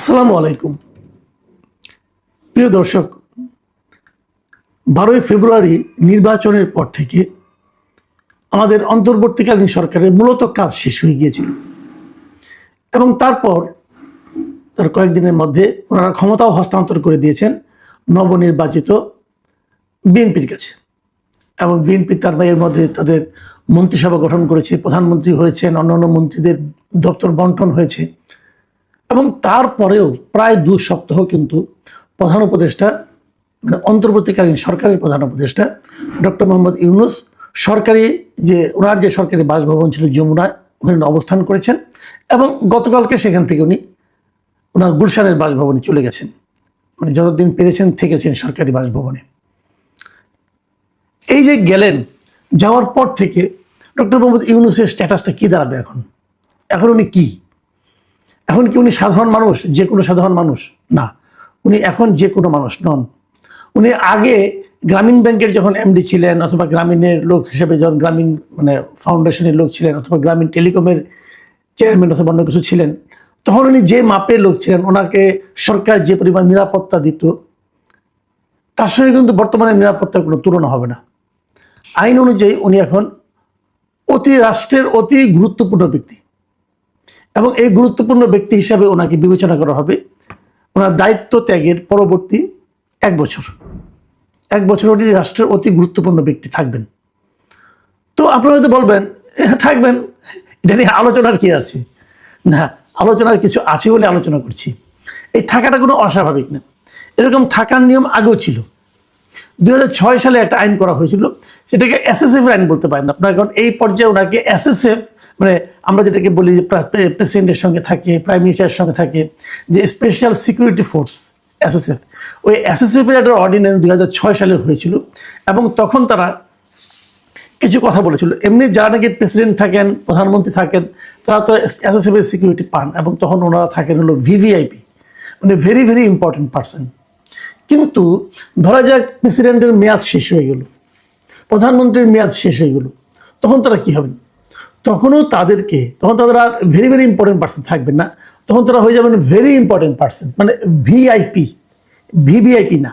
আসসালামু আলাইকুম প্রিয় দর্শক, 12ই ফেব্রুয়ারি নির্বাচনের পর থেকে আমাদের অন্তর্বর্তীকালীন সরকারের মূলত কাজ শেষ হয়ে গিয়েছিল এবং তারপর তার কয়েকদিনের মধ্যে ওনারা ক্ষমতাও হস্তান্তর করে দিয়েছেন নবনির্বাচিত বিএনপির কাছে। এবং বিএনপি তার এর মধ্যে তাদের মন্ত্রিসভা গঠন করেছে, প্রধানমন্ত্রী হয়েছেন, অন্যান্য মন্ত্রীদের দপ্তর বন্টন হয়েছে। এবং তারপরেও প্রায় 2 সপ্তাহ কিন্তু প্রধান উপদেষ্টা মানে অন্তর্বর্তীকালীন সরকারের প্রধান উপদেষ্টা ডক্টর মোহাম্মদ ইউনূস ওনার যে সরকারি বাসভবন ছিল যমুনায়, ওখানে অবস্থান করেছেন এবং গতকালকে সেখান থেকে উনি ওনার গুলশানের বাসভবনে চলে গেছেন। মানে যতদিন পেরেছেন থেকেছেন সরকারি বাসভবনে। এই যে গেলেন, যাওয়ার পর থেকে ডক্টর মোহাম্মদ ইউনূসের স্ট্যাটাসটা কী দাঁড়াবে? এখন উনি কি? এখন কি উনি সাধারণ মানুষ, যে কোনো সাধারণ মানুষ? না, উনি এখন যে কোনো মানুষ নন। উনি আগে গ্রামীণ ব্যাংকের যখন এমডি ছিলেন, অথবা গ্রামীণের লোক হিসেবে যখন গ্রামীণ ফাউন্ডেশনের লোক ছিলেন, অথবা গ্রামীণ টেলিকমের চেয়ারম্যান অথবা অন্য কিছু ছিলেন, তখন উনি যে মাপের লোক ছিলেন, ওনাকে সরকার যে পরিমাণ নিরাপত্তা দিত, তার সঙ্গে কিন্তু বর্তমানে নিরাপত্তার কোনো তুলনা হবে না। আইন অনুযায়ী উনি এখন রাষ্ট্রের অতি গুরুত্বপূর্ণ ব্যক্তি এবং এই গুরুত্বপূর্ণ ব্যক্তি হিসাবে ওনাকে বিবেচনা করা হবে ওনার দায়িত্ব ত্যাগের পরবর্তী 1 বছর। 1 বছর উনি রাষ্ট্রের অতি গুরুত্বপূর্ণ ব্যক্তি থাকবেন। তো আপনারা হয়তো বলবেন, থাকবেন, এটা নিয়ে আলোচনার কি আছে? না, আলোচনার কিছু আছে বলে আলোচনা করছি। এই থাকাটা কোনো অস্বাভাবিক না, এরকম থাকার নিয়ম আগেও ছিল। 2006 সালে একটা আইন করা হয়েছিল, সেটাকে এসএসএফ আইন বলতে পারেন আপনার, কারণ এই পর্যায়ে ওনাকে এসএসএফ মানে আমরা যেটাকে বলি যে প্রেসিডেন্টের সঙ্গে থাকে, প্রাইম মিনিস্টারের সঙ্গে থাকে, যে স্পেশাল সিকিউরিটি ফোর্স এসএসএফ, ওই এসএসএফের একটা অর্ডিন্যান্স 2006 সালে হয়েছিল এবং তখন তারা কিছু কথা বলেছিল। এমনি যারা নাকি প্রেসিডেন্ট থাকেন, প্রধানমন্ত্রী থাকেন, তারা তো এসএসএফের সিকিউরিটি পান এবং তখন ওনারা থাকেন হলো ভিভিআইপি, মানে ভেরি ভেরি ইম্পর্টেন্ট পার্সন। কিন্তু ধরা যাক প্রেসিডেন্টের মেয়াদ শেষ হয়ে গেল, প্রধানমন্ত্রীর মেয়াদ শেষ হয়ে গেল, তখন তারা কী হবেন? তখন তাদের are very very important person থাকবেন না, তখন তারা হয়ে যাবেন ভেরি ইম্পর্টেন্ট পার্সন, মানে ভিআইপি, ভিভিআইপি না।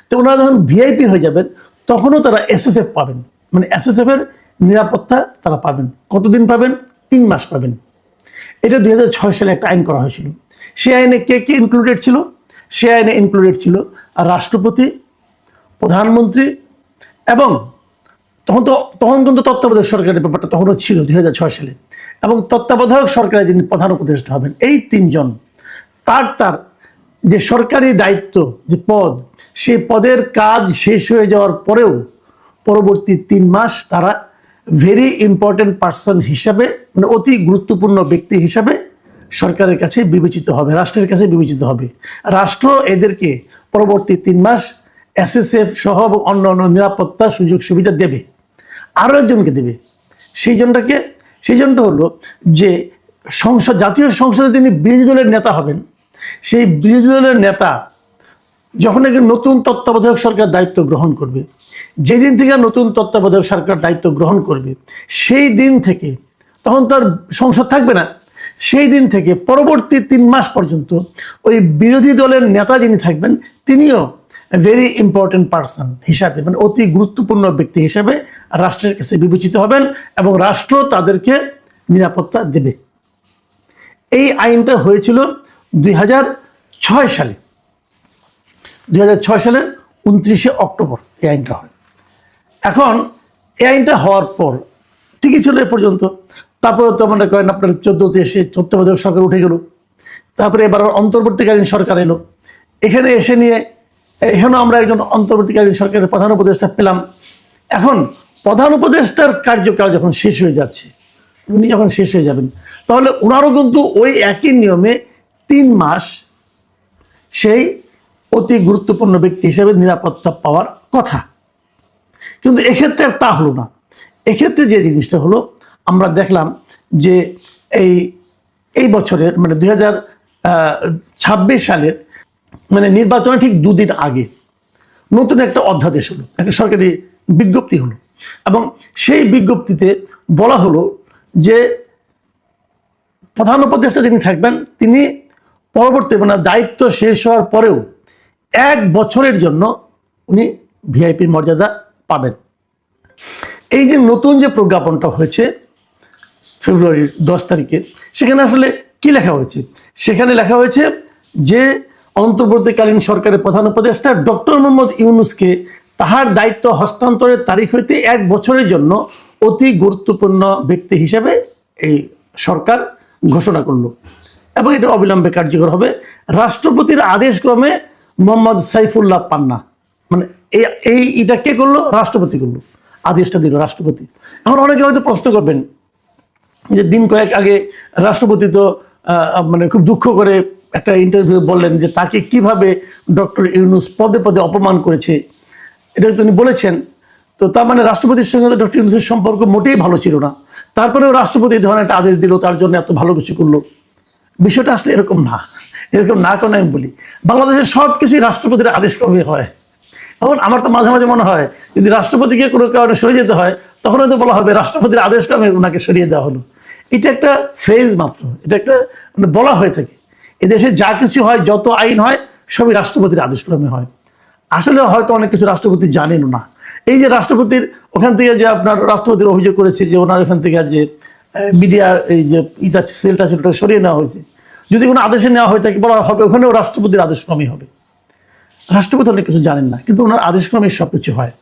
তো ওনারা যখন ভিআইপি হয়ে যাবেন, তখনও তারা এসএসএফ পাবেন, মানে এসএসএফের নিরাপত্তা তারা পাবেন। কতদিন পাবেন? 3 মাস পাবেন। এটা 2006 সালে একটা আইন করা হয়েছিল। সে আইনে কে কে ইনক্লুডেড ছিল? সে আইনে ইনক্লুডেড ছিল রাষ্ট্রপতি, প্রধানমন্ত্রী এবং তখন কিন্তু তত্ত্বাবধায়ক সরকারের ব্যাপারটা তখনও ছিল 2006 সালে, এবং তত্ত্বাবধায়ক সরকারের যিনি প্রধান উপদেষ্টা হবেন, এই 3 জন তার যে সরকারি দায়িত্ব, যে পদ, সেই পদের কাজ শেষ হয়ে যাওয়ার পরেও পরবর্তী 3 মাস তারা ভেরি ইম্পর্টেন্ট পার্সন হিসাবে, মানে অতি গুরুত্বপূর্ণ ব্যক্তি হিসাবে সরকারের কাছে বিবেচিত হবে, রাষ্ট্রের কাছে বিবেচিত হবে। রাষ্ট্র এদেরকে পরবর্তী 3 মাস এসএসএফ সহ এবং অন্য নিরাপত্তা সুযোগ সুবিধা দেবে। আরও একজনকে দেবে। সেই জনটা হলো যে জাতীয় সংসদে তিনি বিরোধী দলের নেতা হবেন। সেই বিরোধী দলের নেতা যখন একজন নতুন তত্ত্বাবধায়ক সরকার দায়িত্ব গ্রহণ করবে, যেদিন থেকে নতুন তত্ত্বাবধায়ক সরকার দায়িত্ব গ্রহণ করবে, সেই দিন থেকে, তখন তার সংসদ থাকবে না, সেই দিন থেকে পরবর্তী 3 মাস পর্যন্ত ওই বিরোধী দলের নেতা যিনি থাকবেন, তিনিও ভেরি ইম্পর্টেন্ট পার্সন হিসাবে, মানে অতি গুরুত্বপূর্ণ ব্যক্তি হিসাবে রাষ্ট্রের কাছে বিবেচিত হবেন এবং রাষ্ট্র তাদেরকে নিরাপত্তা দেবে। এই আইনটা হয়েছিল 2006 সালে। 2006 সালের 29শে অক্টোবর এই আইনটা হয়। এখন এই আইনটা হওয়ার পর ঠিকই ছিল এ পর্যন্ত। তারপরে তো মনে করেন আপনার 14তে এসে তত্ত্বাবধায়ক সরকার উঠে গেল, তারপরে এবার অন্তর্বর্তীকালীন সরকার এলো। এখানে এসে নিয়ে এখানেও আমরা একজন অন্তর্বর্তীকালীন সরকারের প্রধান উপদেষ্টা পেলাম। এখন প্রধান উপদেষ্টার কার্যকাল যখন শেষ হয়ে যাচ্ছে, উনি যখন শেষ হয়ে যাবেন, তাহলে ওনারও কিন্তু ওই একই নিয়মে 3 মাস সেই অতি গুরুত্বপূর্ণ ব্যক্তি হিসেবে নিরাপত্তা পাওয়ার কথা। কিন্তু এক্ষেত্রে আর তা হলো না। এক্ষেত্রে যে জিনিসটা হলো, আমরা দেখলাম যে এই বছরের মানে 2026 সালের মানে নির্বাচনের ঠিক 2 দিন আগে নতুন একটা অধ্যাদেশ হলো, একটা সরকারি বিজ্ঞপ্তি হলো, এবং সেই বিজ্ঞপ্তিতে বলা হলো যে প্রধান উপদেষ্টা যিনি থাকবেন, তিনি পরবর্তী মানে দায়িত্ব শেষ হওয়ার পরেও 1 বছরের জন্য উনি ভিআইপির মর্যাদা পাবেন। এই যে নতুন যে প্রজ্ঞাপনটা হয়েছে ফেব্রুয়ারির 10 তারিখে, সেখানে আসলে কি লেখা হয়েছে? সেখানে লেখা হয়েছে যে অন্তর্বর্তীকালীন সরকারের প্রধান উপদেষ্টা ডক্টর মোহাম্মদ ইউনূসকে তাহার দায়িত্ব হস্তান্তরের তারিখ হইতে 1 বছরের জন্য অতি গুরুত্বপূর্ণ ব্যক্তি হিসেবে এই সরকার ঘোষণা করলো এবং এটা অবিলম্বে কার্যকর হবে। রাষ্ট্রপতির আদেশক্রমে মোহাম্মদ সাইফুল্লাহ পান্না, মানে এটা কে করলো? রাষ্ট্রপতি করলো, আদেশটা দিল রাষ্ট্রপতি। এখন অনেকে হয়তো প্রশ্ন করবেন যে দিন কয়েক আগে রাষ্ট্রপতি তো মানে খুব দুঃখ করে একটা ইন্টারভিউ বললেন যে তাকে কিভাবে ডক্টর ইউনূস পদে পদে অপমান করেছে, এটা তিনি বলেছেন। তো তার মানে রাষ্ট্রপতির সঙ্গে ডক্টর ইউনূসের সম্পর্ক মোটেই ভালো ছিল না, তারপরেও রাষ্ট্রপতি এই ধরনের একটা আদেশ দিল, তার জন্য এত ভালো কিছু করলো। বিষয়টা আসলে এরকম না, এরকম না কেন আমি বলি, বাংলাদেশের সব কিছুই রাষ্ট্রপতির আদেশ ক্রমে হয়। এখন আমার তো মাঝে মাঝে মনে হয় যদি রাষ্ট্রপতিকে কোনো কারণে সরিয়ে যেতে হয় তখন হয়তো বলা হবে রাষ্ট্রপতির আদেশ ক্রমে ওনাকে সরিয়ে দেওয়া হলো। এটা একটা ফ্রেজ মাত্র, এটা একটা মানে বলা হয়ে থাকে। এদেশে যা কিছু হয়, যত আইন হয়, সবই রাষ্ট্রপতির আদেশ ক্রমে হয়। আসলে হয়তো অনেক কিছু রাষ্ট্রপতি জানেন না। এই যে রাষ্ট্রপতির ওখান থেকে যে আপনার রাষ্ট্রপতির অভিযোগ করেছে যে ওনার ওখান থেকে যে মিডিয়া এই যে সেলটা ছিল ওটা সরিয়ে নেওয়া হয়েছে, যদি কোনো আদেশে নেওয়া হয়ে থাকে বলা হবে ওখানেও রাষ্ট্রপতির আদেশক্রমেই হবে। রাষ্ট্রপতি অনেক কিছু জানেন না, কিন্তু ওনার আদেশক্রমে সব কিছু হয়।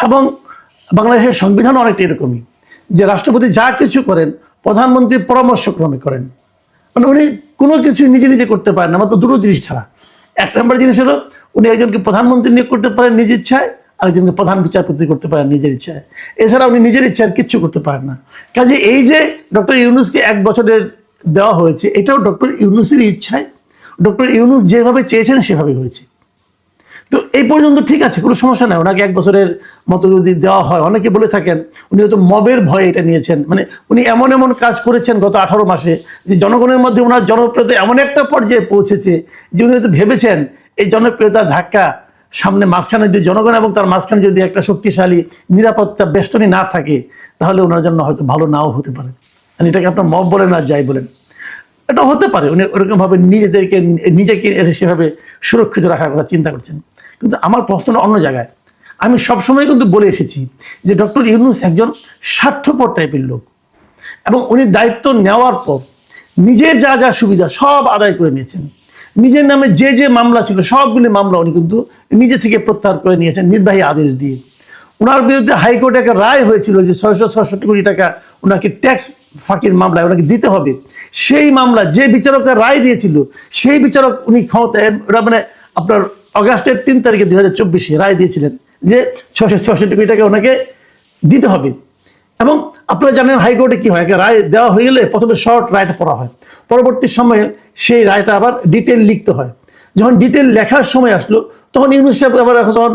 এবং বাংলাদেশের সংবিধান অনেকটা এরকমই, যে রাষ্ট্রপতি যা কিছু করেন প্রধানমন্ত্রীর পরামর্শক্রমে করেন। মানে উনি কোনো কিছু নিজে নিজে করতে পারেন না, মাত্র দুটো জিনিস ছাড়া। 1 নম্বর জিনিস হলো উনি একজনকে প্রধানমন্ত্রী নিয়োগ করতে পারেন নিজের ইচ্ছায়, আরেকজনকে প্রধান বিচারপতি করতে পারেন নিজের ইচ্ছায়। এছাড়া উনি নিজের ইচ্ছায় কিচ্ছু করতে পারেন না। কাজে এই যে ডক্টর ইউনূসকে 1 বছরের দেওয়া হয়েছে, এটাও ডক্টর ইউনূসের ইচ্ছায়, ডক্টর ইউনূস যেভাবে চেয়েছেন সেভাবে হয়েছে। তো এই পর্যন্ত ঠিক আছে, কোনো সমস্যা নাই। ওনাকে 1 বছরের মতো যদি দেওয়া হয়, অনেকে বলে থাকেন উনি হয়তো মবের ভয়ে এটা নিয়েছেন। মানে উনি এমন এমন কাজ করেছেন গত 18 মাসে যে জনগণের মধ্যে ওনার জনপ্রিয়তা এমন একটা পর্যায়ে পৌঁছেছে যে উনি হয়তো ভেবেছেন এই জনপ্রিয়তার ধাক্কা সামনে মাঝখানে যদি জনগণ এবং তার মাঝখানে যদি একটা শক্তিশালী নিরাপত্তা বেষ্টনী না থাকে তাহলে ওনার জন্য হয়তো ভালো নাও হতে পারে। মানে এটাকে আপনার মব বলেন আর যাই বলেন, এটা হতে পারে উনি ওরকমভাবে নিজেকে সেভাবে সুরক্ষিত রাখার কথা চিন্তা করছেন। কিন্তু আমার প্রশ্নটা অন্য জায়গায়। আমি সবসময় কিন্তু বলে এসেছি যে ডক্টর ইউনূস একজন স্বার্থপর টাইপের লোক, এবং উনি দায়িত্ব নেওয়ার পর নিজের যা যা সুবিধা সব আদায় করে নিয়েছেন। নিজের নামে যে যে মামলা ছিল সবগুলি মামলা উনি কিন্তু নিজে থেকে প্রত্যাহার করে নিয়েছেন নির্বাহী আদেশ দিয়ে। ওনার বিরুদ্ধে হাইকোর্টে একটা রায় হয়েছিল যে 666 কোটি টাকা ওনাকে ট্যাক্স ফাঁকির মামলায় ওনাকে দিতে হবে। সেই মামলা যে বিচারকরা রায় দিয়েছিল সেই বিচারক উনি ক্ষমতায়, ওরা মানে আপনার অগাস্টের 3 তারিখে 2024 রায় দিয়েছিলেন যে 666 কোটি টাকা ওনাকে দিতে হবে। এবং আপনারা জানেন হাইকোর্টে কি হয়, রায় দেওয়া হয়ে গেলে প্রথমে শর্ট রায়টা পড়া হয়, পরবর্তী সময়ে সেই রায়টা আবার ডিটেল লিখতে হয়। যখন ডিটেল লেখার সময় আসলো তখন ইউনূস সাহেব আবার তখন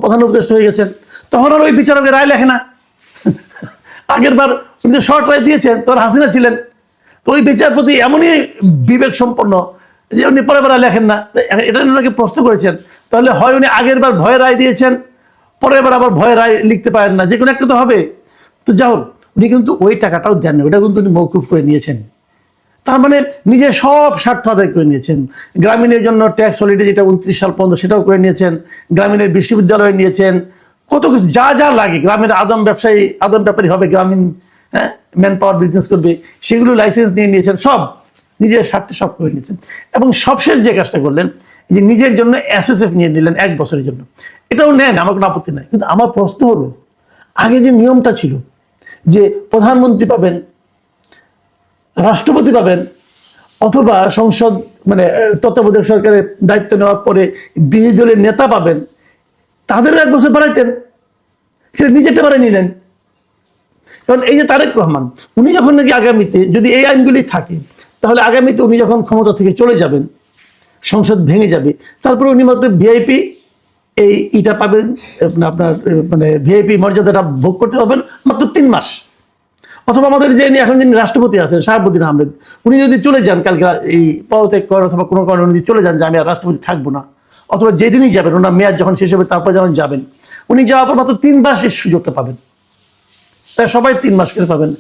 প্রধান উপদেষ্টা হয়ে গেছেন, তখন আর ওই বিচারকের রায় লেখে না। আগের বার উনি যে শর্ট রায় দিয়েছেন তখন হাসিনা ছিলেন, তো ওই বিচারপতি এমনই বিবেক সম্পন্ন যে উনি পরে বার লেখেন না। এটা ওনাকে প্রশ্ন করেছেন, তাহলে হয় উনি আগের বার ভয়ে রায় দিয়েছেন, পরের বার আবার ভয়ে রায় লিখতে পারেন না, যে কোনো একটা তো হবে। তো যা হোক, উনি কিন্তু ওই টাকাটাও দেন না, ওটা কিন্তু উনি মওকুফ করে নিয়েছেন। তার মানে নিজের সব স্বার্থ আদায় করে নিয়েছেন। গ্রামীণের জন্য ট্যাক্স হলিডে যেটা 29 সাল পর্যন্ত সেটাও করে নিয়েছেন, গ্রামীণের বিশ্ববিদ্যালয় নিয়েছেন, কত কিছু যা যা লাগে, গ্রামের আদম ব্যাপারী হবে, গ্রামীণ ম্যান পাওয়ার বিজনেস করবে, সেগুলো লাইসেন্স নিয়ে নিয়েছেন, সব নিজের স্বার্থে সব করে নিয়েছেন। এবং সবশেষ যে কাজটা করলেন যে নিজের জন্য SSF নিয়ে নিলেন 1 বছরের জন্য, এটাও নেন, আমার কোনো আপত্তি নাই। কিন্তু আমার প্রশ্ন হলো, আগে যে নিয়মটা ছিল যে প্রধানমন্ত্রী পাবেন, রাষ্ট্রপতি পাবেন, অথবা সংসদ মানে তত্ত্বাবধায়ক সরকারের দায়িত্ব নেওয়ার পরে বিরোধী দলের নেতা পাবেন, তাদেরও 1 বছর বাড়াইতেন, সেটা নিজেরটা বাড়াই নিলেন। কারণ এই যে তারেক রহমান, উনি যখন নাকি আগামীতে যদি এই আইনগুলি থাকে তাহলে আগামীতে উনি যখন ক্ষমতা থেকে চলে যাবেন, সংসদ ভেঙে যাবে, তারপরে উনি মাত্র ভিআইপি এইটা পাবেন, আপনার মানে ভিআইপি মর্যাদাটা ভোগ করতে পারবেন মাত্র 3 মাস। অথবা আমাদের যে এখন যিনি রাষ্ট্রপতি আছেন শাহাবুদ্দিন আহমেদ, উনি যদি চলে যান কালকে এই পদত্যাগ করেন অথবা কোনো কারণে উনি চলে যান যে আমি আর রাষ্ট্রপতি থাকবো না, অথবা যেদিনই যাবেন ওনার মেয়াদ যখন শেষ হবে তারপর যখন যাবেন, উনি যাওয়ার পর মাত্র 3 মাসের সুযোগটা পাবেন। তাই সবাই 3 মাস করে পাবেন,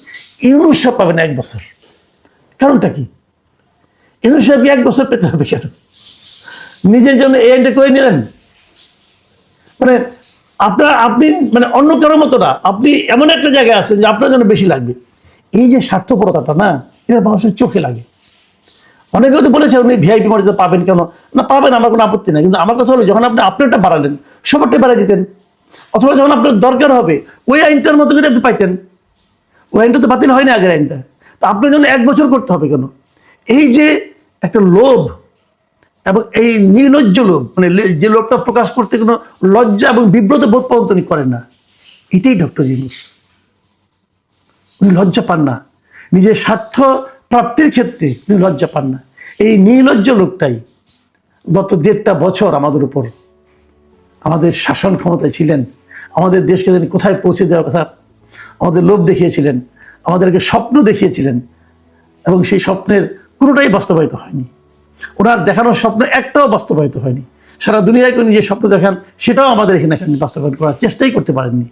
ইউনূস সাহেব পাবেন 1 বছর। কারণটা কি? ইউনূস সাহেবকে 1 বছর পেতে হবে কেন? নিজের জন্য এই আইনটা করে নিলেন। মানে আপনি মানে অন্য কারোর মতো না, আপনি এমন একটা জায়গায় আছেন যে আপনার জন্য বেশি লাগবে। এই যে স্বার্থপরতাটা না, এটা মানুষের চোখে লাগে। অনেকে তো বলেছে উনি ভিআইপি মর্যাদা পাবেন কেন? না, পাবেন, আমার কোনো আপত্তি নাই, কিন্তু আমার কথা হলো যখন আপনি আপনারটা বাড়ালেন, সবারটা বাড়াই দিতেন। অথবা যখন আপনার দরকার হবে ওই আইনটার মতো করে আপনি পাইতেন। ওই আইনটা তো বাতিল হয়নি, আগের আইনটা। তা আপনার জন্য 1 বছর করতে হবে কেন? এই যে একটা লোভ এবং এই নির্লজ্জ লোভ, মানে যে লোভটা প্রকাশ করতে কোনো লজ্জা এবং বিব্রত বোধ পর্যন্ত উনি করেন না, এটাই ডক্টর ইউনূস। উনি লজ্জা পান না, নিজের স্বার্থ প্রাপ্তির ক্ষেত্রে উনি লজ্জা পান না। এই নির্লজ্জ লোকটাই গত 1.5টা বছর আমাদের উপর, আমাদের শাসন ক্ষমতায় ছিলেন, আমাদের দেশকে তিনি কোথায় পৌঁছে দেওয়ার কথা আমাদের লোভ দেখিয়েছিলেন, আমাদেরকে স্বপ্ন দেখিয়েছিলেন, এবং সেই স্বপ্নের কোনোটাই বাস্তবায়িত হয়নি। ওনার দেখানোর স্বপ্ন একটাও বাস্তবায়িত হয়নি। সারা দুনিয়ায় নিজের স্বপ্ন দেখান, সেটাও আমাদের এখানে বাস্তবায়ন করার চেষ্টাই করতে পারেননি।